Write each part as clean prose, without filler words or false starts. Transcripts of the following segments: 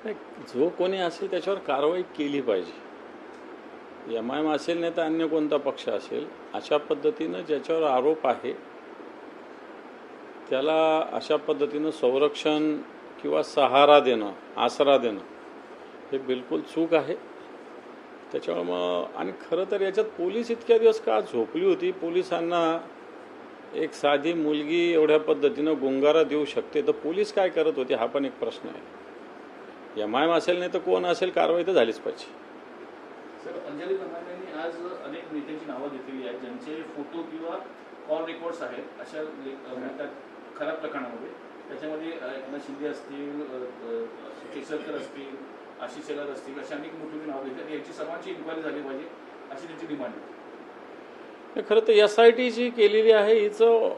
नाही, जो कोणी असेल त्याच्यावर कारवाई केली पाहिजे. एम असेल नाही तर अन्य कोणता पक्ष असेल, अशा पद्धतीनं ज्याच्यावर आरोप आहे त्याला अशा पद्धतीनं संरक्षण किंवा सहारा देणं, आसरा देणं हे बिलकुल चूक आहे. त्याच्यामुळे मग आणि खरं तर याच्यात पोलीस इतक्या दिवस का झोपली होती? पोलिसांना एक साधी मुलगी एवढ्या पद्धतीनं गुंगारा देऊ शकते तर पोलीस काय करत होते हा पण एक प्रश्न आहे. एम असेल नाही तर कोण असेल, कारवाई तर झालीच पाहिजे. सर, अंजली दमानियांनी आज अनेक नेत्यांची नावं घेतलेली आहेत ज्यांचे फोटो किंवा कॉल रेकॉर्ड्स आहेत अशा खराब प्रकरणामध्ये. त्याच्यामध्ये एकनाथ शिंदे असतील, केसरकर असतील, आशिष शेलार असतील, अशा अनेक मोठी नावं घेतली. याची सर्वांची इन्क्वायरी झाली पाहिजे अशी त्यांची डिमांड आहे. खरं तर SIT जी केलेली आहे हिचं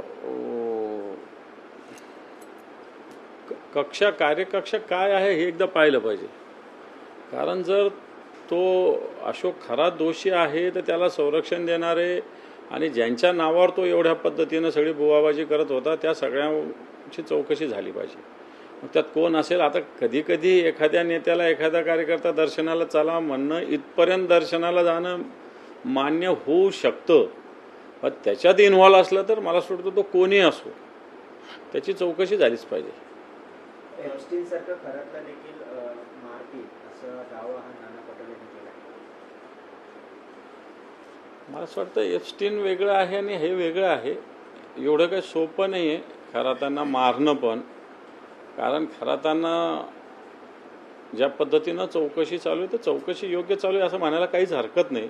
कार्यकक्षा काय आहे हे एकदा पाहिलं पाहिजे. कारण जर तो अशोक खरा दोषी आहे तर त्याला संरक्षण देणारे आणि ज्यांच्या नावावर तो एवढ्या पद्धतीनं सगळी बुवाबाजी करत होता त्या सगळ्यांची चौकशी झाली पाहिजे. मग त्यात कोण असेल? आता कधी कधी एखाद्या नेत्याला एखादा कार्यकर्ता दर्शनाला चला म्हणणं, इथपर्यंत दर्शनाला जाणं मान्य होऊ शकतं, पण त्याच्यात इन्व्हॉल्व असलं तर मला सुटतो तो कोणी असो त्याची चौकशी झालीच पाहिजे. एप्स्टीन सारखं खऱ्यातला देखील मारतील असं दावा हा नाना पटोले यांनी केला. मला असं वाटतं एप्स्टीन वेगळं आहे आणि हे वेगळं आहे. एवढं काही सोपं नाही आहे खरातांना मारणं पण. कारण खरातांना ज्या पद्धतीनं चौकशी चालू आहे तर चौकशी योग्य चालू आहे असं म्हणायला काहीच हरकत नाही.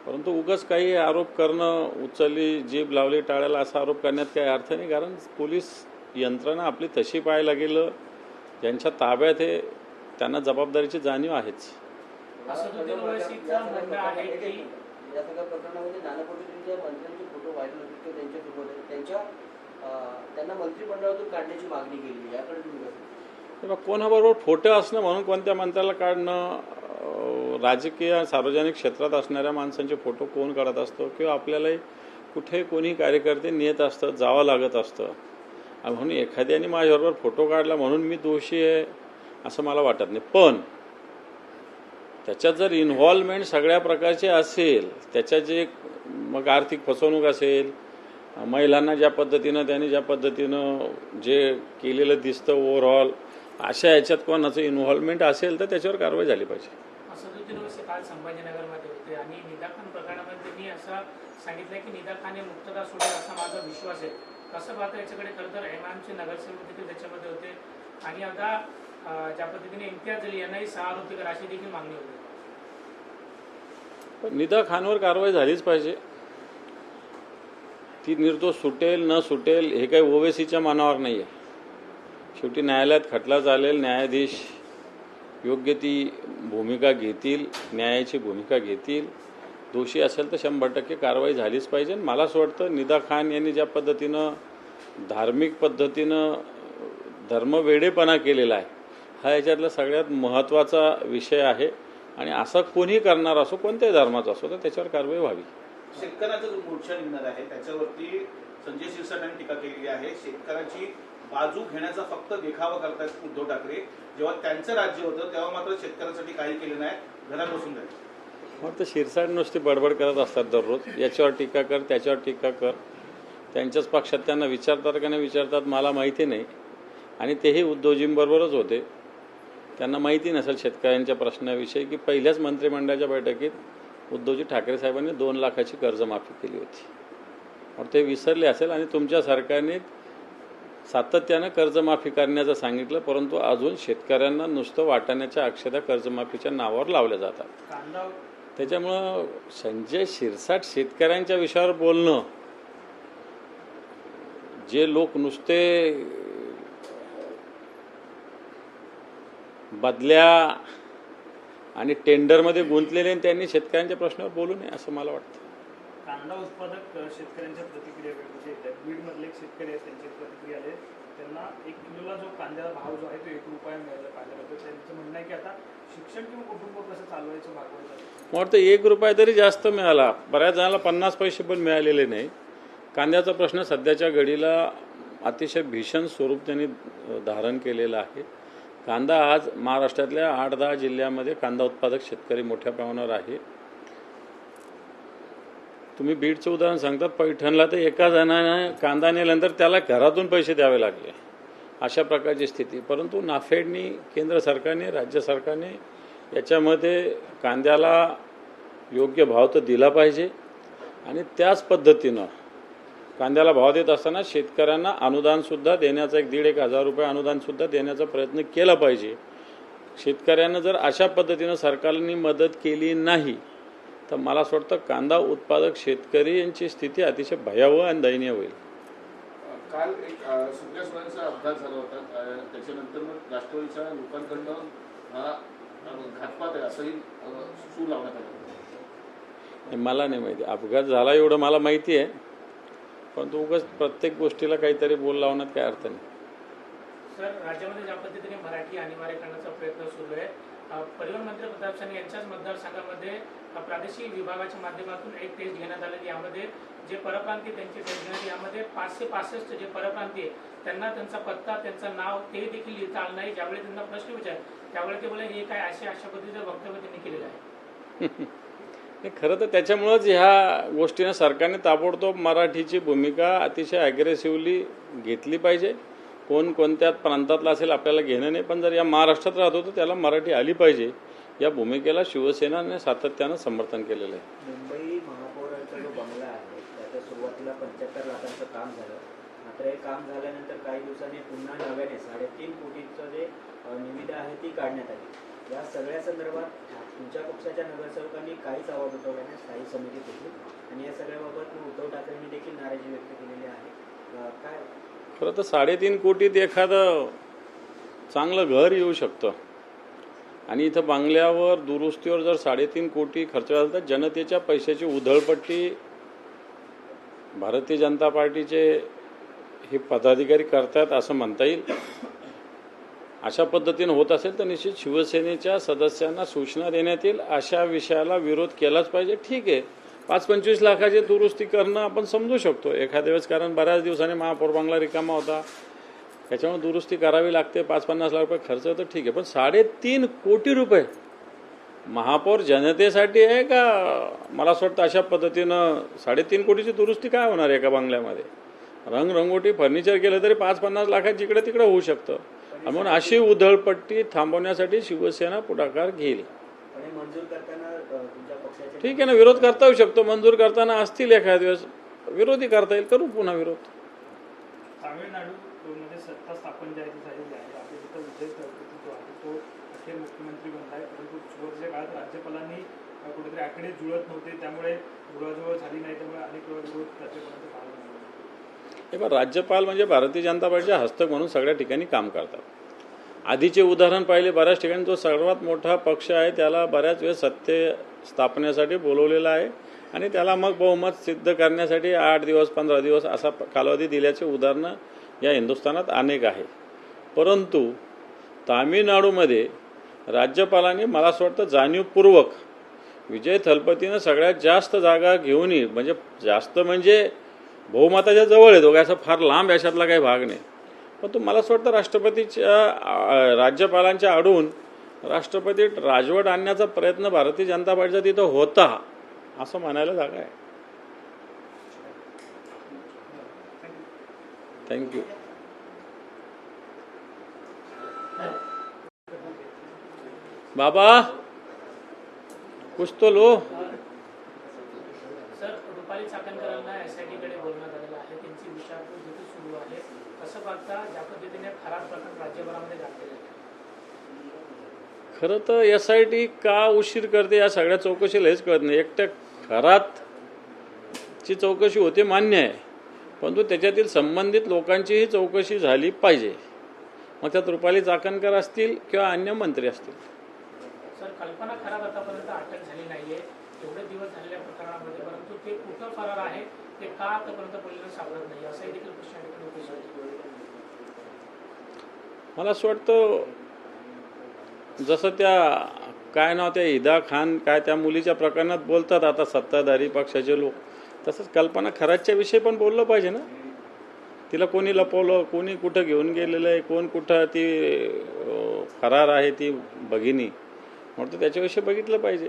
परंतु उगाच काही आरोप करणं, उचलली जीभ लावली टाळ्याला असा आरोप करण्यात काही अर्थ नाही. कारण पोलीस यंत्रणा आपली तशी पाहायला गेलं ज्यांच्या ताब्यात आहे त्यांना जबाबदारीची जाणीव आहेच. असदुद्दीन ओवैसीचं म्हणणं आहे की या सगळ्या प्रकरणामध्ये नाना पटोलेंच्या मंत्र्यांचे फोटो व्हायरल होते किंवा त्यांच्यासोबत त्यांना मंत्रिमंडळातून काढण्याची मागणी केली. याकडे तुम्ही कसं? तेव्हा कोणाबरोबर फोटो असणं म्हणून कोणत्या मंत्र्याला काढणं, राजकीय सार्वजनिक क्षेत्रात असणाऱ्या माणसांचे फोटो कोण काढत असतो किंवा आपल्यालाही कुठे कोणी कार्यकर्ते नेत असतं, जावं लागत असतं. म्हणून एखाद्याने माझ्याबरोबर फोटो काढला म्हणून मी दोषी आहे असं मला वाटत नाही. पण त्याच्यात जर इन्व्हॉल्वमेंट सगळ्या प्रकारचे असेल, त्याच्यात जे मग आर्थिक फसवणूक असेल, महिलांना ज्या पद्धतीनं जे केलेलं दिसतं ओव्हरऑल, अशा याच्यात कोणाचं इन्व्हॉल्वमेंट असेल तर त्याच्यावर कारवाई झाली पाहिजे. असदुद्दीन ओवैसी काल संभाजीनगरमध्ये होते आणि निदा खान प्रकरणामध्ये त्यांनी असं सांगितलं की निदा खान हे मुक्तता सोडेल असा माझा विश्वास आहे. कसं पाहतं याच्याकडे? खरं तर एमआयएमचे नगरसेवक देखील त्याच्यामध्ये होते आणि आता ज्या पद्धतीने इम्तियाज अली यांनाही 6 आरोपी करा अशी देखील मागणी होती. पण निदा खानवर कारवाई झालीच पाहिजे. ती निर्दोष सुटेल न सुटेल हे काही ओवैसीच्या मनावर नाही आहे. शेवटी न्यायालयात खटला चालेल, न्यायाधीश योग्य ती भूमिका घेतील, न्यायाची भूमिका घेतील. दोषी असेल तर 100% कारवाई झालीच पाहिजे. मला असं वाटतं निदा खान यांनी ज्या पद्धतीनं धार्मिक पद्धतीनं धर्मवेडेपणा केलेला आहे हा याच्यातला सगळ्यात महत्त्वाचा विषय आहे. आणि असं कोणी करणार असो, कोणत्याही धर्माचा असो, तर त्याच्यावर कारवाई व्हावी. शेतकऱ्याचा जो मोर्चा निघणार आहे त्याच्यावरती संजय शिरसाट यांनी टीका केलेली आहे. शेतकऱ्याची बाजू घेण्याचा फक्त देखावा करतायत उद्धव ठाकरे. जेव्हा त्यांचं राज्य होतं तेव्हा मात्र शेतकऱ्यांसाठी काही केलं नाही, घरात बसून राहिले. मग तर शिरसाट नुसती बडबड करत असतात दररोज, याच्यावर टीका कर, त्याच्यावर टीका कर. त्यांच्याच पक्षात त्यांना विचारतात का नाही विचारतात मला माहिती नाही. आणि तेही उद्धवजींबरोबरच होते. त्यांना माहिती नसेल शेतकऱ्यांच्या प्रश्नाविषयी की पहिल्याच मंत्रिमंडळाच्या बैठकीत उद्धवजी ठाकरे साहेबांनी 2 लाखाची कर्जमाफी केली होती. मग ते विसरले असेल आणि तुमच्या सरकारने सातत्यानं कर्जमाफी करण्याचं सांगितलं, परंतु अजून शेतकऱ्यांना नुसतं वाटाण्याच्या अक्षता कर्जमाफीच्या नावावर लावल्या जातात. त्याच्यामुळं संजय शिरसाट शेतकऱ्यांच्या विषयावर बोलणं, जे लोक नुसते बदल्या आणि टेंडरमध्ये गुंतलेले त्यांनी शेतकऱ्यांच्या प्रश्नावर बोलू नये असं मला वाटतं. कांदा उत्पादक शेतकऱ्यांच्या प्रतिक्रिया म्हणजे बीडमधले एक शेतकरी आहेत त्यांची प्रतिक्रिया आहे. त्यांना 1 किलोला जो कांद्याचा भाव जो आहे तो 1 रुपया मिळाला कांद्याला. त्यांचं म्हणणं आहे की आता शिक्षण किंवा कुटुंब कसं चालवायचं भागवायचं. मला वाटतं 1 रुपया तरी जास्त मिळाला. बऱ्याच जणांना 50 पैसे पण मिळालेले नाही. कांद्याचा प्रश्न सध्याच्या घडीला अतिशय भीषण स्वरूप त्यांनी धारण केलेलं आहे. कांदा आज महाराष्ट्रातल्या 8-10 जिल्ह्यामध्ये कांदा उत्पादक शेतकरी मोठ्या प्रमाणावर आहे. तुम्ही बीडचं उदाहरण सांगतात, पैठणला तर एका जणानं कांदा नेल्यानंतर त्याला घरातून पैसे द्यावे लागले, अशा प्रकारची स्थिती. परंतु नाफेडनी, केंद्र सरकारने, राज्य सरकारने याच्यामध्ये कांद्याला योग्य भाव तर दिला पाहिजे आणि त्याच पद्धतीनं कांद्याला भाव देत असताना शेतकऱ्यांना अनुदानसुद्धा देण्याचा, 1,500 रुपये अनुदानसुद्धा देण्याचा प्रयत्न केला पाहिजे. शेतकऱ्यांना जर अशा पद्धतीनं सरकारने मदत केली नाही तर मला असं वाटतं कांदा उत्पादक शेतकरी यांची स्थिती अतिशय भयावह आणि दयनीय होईल. काल एक सुप्रिया सुळेंचा अपघात झाला होता. त्याच्यानंतर मग राष्ट्रवादीच्या लोकांकडनं हा घातपात आहे असंही सूर लावण्यात आलं. मला नाही माहिती अपघात झाला एवढं मला माहिती आहे, परंतु उगाच प्रत्येक गोष्टीला काहीतरी बोल लावण्यात काय अर्थ नाही. सर, राज्यामध्ये ज्या पद्धतीने मराठी अनिवार्य करण्याचा प्रयत्न सुरू आहे, परिवहन मंत्री प्रताप सरनाईक यांच्याच मतदारसंघामध्ये प्रादेशिक विभागाच्या माध्यमातून एक टेस्ट घेण्यात आलेली. यामध्ये जे परप्रांतीय त्यांची टेस्ट घेण्यात, यामध्ये 565 जे परप्रांतीय त्यांना त्यांचा पत्ता, त्यांचं नाव ते देखील लिहिता आलं नाही. ज्यावेळी त्यांना प्रश्न विचार त्यावेळी ते बोले हे काय अशा पद्धतीचं वक्तव्य त्यांनी केलेलं आहे. खरं तर त्याच्यामुळंच ह्या गोष्टीनं सरकारने ताबडतोब मराठीची भूमिका अतिशय ॲग्रेसिव्हली घेतली पाहिजे. कोण कोणत्या प्रांतातला असेल आपल्याला घेणं नाही, पण जर या महाराष्ट्रात राहतो तर त्याला मराठी आली पाहिजे. या भूमिकेला शिवसेनाने सातत्यानं समर्थन केलेलं आहे. मुंबई महापौरांचा जो बंगला आहे त्याच्या सुरुवातीला 75 लाखांचं काम झालं. मात्र हे काम झाल्यानंतर काही दिवसांनी पुन्हा नव्याने 3.5 कोटीचं जे निविदा आहे ती काढण्यात आली. या सगळ्या संदर्भात तुमच्या पक्षाच्या नगरसेवकांनी काहीच आवाज उठवला नाही स्थायी समितीतून, आणि या सगळ्याबाबत उद्धव ठाकरेंनी देखील नाराजी व्यक्त केलेली आहे. काय खरं तर 3.5 कोटीत एखादं चांगलं घर येऊ शकतं, आणि इथं बांगल्यावर दुरुस्तीवर जर 3.5 कोटी खर्च झाला तर जनतेच्या पैशाची उधळपट्टी भारतीय जनता पार्टीचे हे पदाधिकारी करतात असं म्हणता येईल. अशा पद्धतीनं होत असेल तर निश्चित शिवसेनेच्या सदस्यांना सूचना देण्यात येईल. अशा विषयाला विरोध केलाच पाहिजे. ठीक आहे, 5-25 लाखाची दुरुस्ती करणं आपण समजू शकतो एखाद्या वेळेस, कारण बऱ्याच दिवसांनी महापौर बंगला रिकामा होता, त्याच्यामुळे दुरुस्ती करावी लागते. 5-50 लाख रुपये खर्च तर ठीक आहे, पण 3.5 कोटी रुपये महापौर जनतेसाठी आहे का? मला असं वाटतं अशा पद्धतीनं 3.5 कोटीची दुरुस्ती काय होणार आहे एका बंगल्यामध्ये? रंगरंगोटी फर्निचर केलं तरी 5-50 लाखात जिकडे तिकडे होऊ शकतं. म्हणून अशी उधळपट्टी थांबवण्यासाठी शिवसेना पुढाकार घेईल. मंजूर करताना तुमच्या पक्षाचे ठीक आहे ना, विरोध करता येऊ शकतो. मंजूर करताना असतील एखाद्या दिवस विरोधी करता येईल, करू पुन्हा विरोध. तामिळनाडूमध्ये सत्ता स्थापन झालेली आहे. आपल्या तिथं विजय तळपती जो आहे तो अखेर मुख्यमंत्री बनला आहे, परंतु सुरुवातीच्या काळात राज्यपालांनी कुठेतरी आकडे जुळत नव्हते, त्यामुळे जुळवाजुळव झाली नाही, त्यामुळे अनेक वेळा विरोध राज्यपालांचा भाग बनला. हे बघा, राज्यपाल म्हणजे भारतीय जनता पार्टीचे हस्तक म्हणून सगळ्या ठिकाणी काम करतात. आधीचे उदाहरण पाहिले, बऱ्याच ठिकाणी जो सर्वात मोठा पक्ष आहे त्याला बऱ्याच वेळ सत्ते स्थापनेसाठी बोलवलेला आहे, आणि त्याला मग बहुमत सिद्ध करण्यासाठी 8 दिवस 15 दिवस असा कालावधी दिल्याचे उदाहरणं या हिंदुस्थानात अनेक आहे. परंतु तामिळनाडूमध्ये राज्यपालांनी मला असं वाटतं जाणीवपूर्वक विजय थलपतीनं सगळ्यात जास्त जागा घेऊनही, म्हणजे जास्त म्हणजे बहुमताच्या जवळ आहे दोघं, असं फार लांब याच्यातला काही भाग नाही. पण तो मला असं वाटतं राष्ट्रपतीच्या राज्यपालांच्या आडून राष्ट्रपती राजवट आणण्याचा प्रयत्न भारतीय जनता पार्टीचा तिथं होता असं म्हणायला जागा आहे. थँक्यू. बाबा कुछ तो लो. सर, रुपाली चाकणकरांना SIT-कडे बोलण्यात आलेलं आहे, त्यांची विचारपूस देखील सुरू आहे. कसं बघता ज्या पद्धतीने खराब प्रकार राज्यभरामध्ये घडलेले आहे? खरं तर SIT का उशीर करते या सगळ्या चौकशीला हेच कळत नाही. एकट्या खरातची चौकशी होते मान्य आहे, परंतु त्याच्यातील संबंधित लोकांचीही चौकशी झाली पाहिजे. मग त्यात रुपाली चाकणकर असतील किंवा अन्य मंत्री असतील. सर, कल्पना खराब आतापर्यंत अटक झाली नाहीये एवढे दिवस झालेल्या प्रकरणामध्ये, परंतु ते कुठं फरार आहे ते का आतापर्यंत पोलिसांना सापडत नाही असाही देखील प्रश्न मला असं वाटतं जसं त्या काय नाव त्या ईदा खान काय त्या मुलीच्या प्रकरणात बोलतात आता सत्ताधारी पक्षाचे लोक, तसंच कल्पना खरातच्या विषयी पण बोललं पाहिजे ना. तिला कोणी लपवलं, कोणी कुठं घेऊन गेलेलं आहे, कोण कुठं ती फरार आहे ती भगिनी म्हणतो त्याच्याविषयी बघितलं पाहिजे.